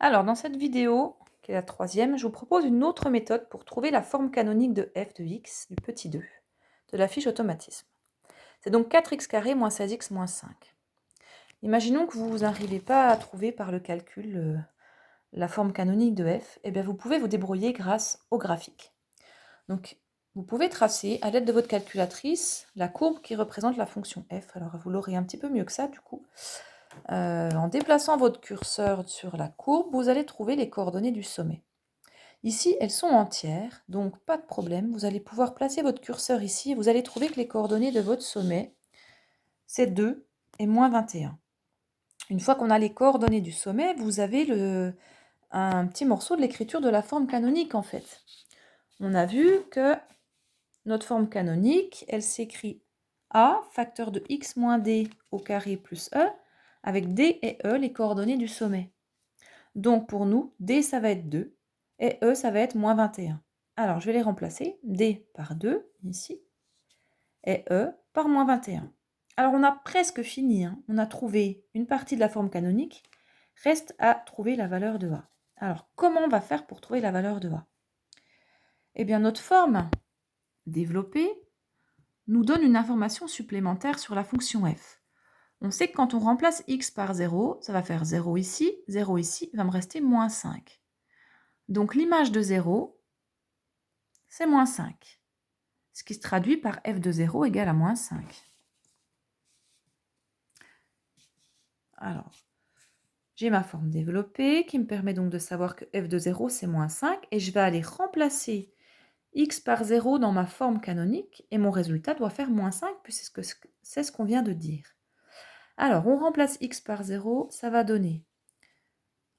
Alors, dans cette vidéo, qui est la troisième, je vous propose une autre méthode pour trouver la forme canonique de f de x du petit 2 de la fiche automatisme. C'est donc 4x carré moins 16x moins 5. Imaginons que vous n'arrivez pas à trouver par le calcul la forme canonique de f, et bien vous pouvez vous débrouiller grâce au graphique. Donc, vous pouvez tracer à l'aide de votre calculatrice la courbe qui représente la fonction f. Alors, vous l'aurez un petit peu mieux que ça du coup. En déplaçant votre curseur sur la courbe, vous allez trouver les coordonnées du sommet. Ici, elles sont entières, donc pas de problème. Vous allez pouvoir placer votre curseur ici et vous allez trouver que les coordonnées de votre sommet, c'est 2 et moins 21. Une fois qu'on a les coordonnées du sommet, vous avez un petit morceau de l'écriture de la forme canonique en fait. On a vu que notre forme canonique, elle s'écrit a, facteur de x moins d au carré plus e, avec d et e, les coordonnées du sommet. Donc pour nous, d ça va être 2 et e ça va être moins 21. Alors je vais les remplacer, d par 2 ici et e par moins 21. Alors on a presque fini, hein. On a trouvé une partie de la forme canonique, reste à trouver la valeur de a. Alors comment on va faire pour trouver la valeur de a? Eh bien notre forme développée nous donne une information supplémentaire sur la fonction f. On sait que quand on remplace x par 0, ça va faire 0 ici, il va me rester moins 5. Donc l'image de 0, c'est moins 5, ce qui se traduit par f de 0 égale à moins 5. Alors, j'ai ma forme développée qui me permet donc de savoir que f de 0, c'est moins 5, et je vais aller remplacer x par 0 dans ma forme canonique, et mon résultat doit faire moins 5, puisque c'est ce qu'on vient de dire. Alors, on remplace x par 0, ça va donner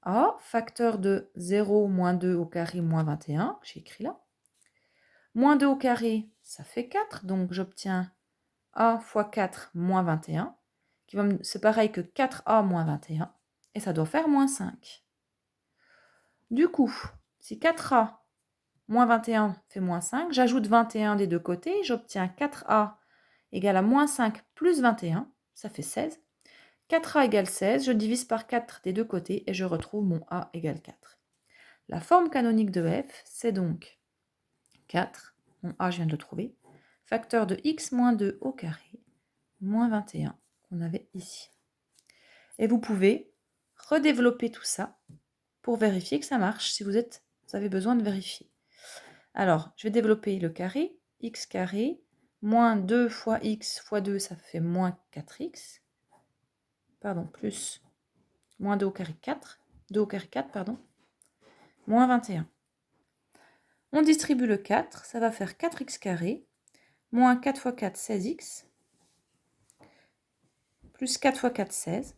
a, facteur de 0 moins 2 au carré moins 21, j'ai écrit là. Moins 2 au carré, ça fait 4, donc j'obtiens a fois 4 moins 21, c'est pareil que 4a moins 21, et ça doit faire moins 5. Du coup, si 4a moins 21 fait moins 5, j'ajoute 21 des deux côtés, j'obtiens 4a égale à moins 5 plus 21, ça fait 16. 4a égale 16, je divise par 4 des deux côtés et je retrouve mon a égale 4. La forme canonique de f, c'est donc 4, mon a je viens de le trouver, facteur de x moins 2 au carré, moins 21 qu'on avait ici. Et vous pouvez redévelopper tout ça pour vérifier que ça marche si vous avez besoin de vérifier. Alors, je vais développer le carré, x carré, moins 2 fois x fois 2, ça fait moins 4x, pardon, plus moins 2 au carré 4, 2 au carré 4, pardon, moins 21. On distribue le 4, ça va faire 4x carré, moins 4 fois 4, 16x, plus 4 fois 4, 16,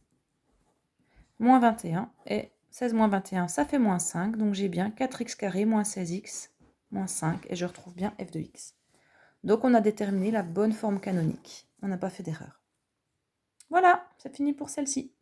moins 21, et 16 moins 21, ça fait moins 5, donc j'ai bien 4x carré moins 16x moins 5, et je retrouve bien f de x. Donc on a déterminé la bonne forme canonique, on n'a pas fait d'erreur. Voilà, c'est fini pour celle-ci.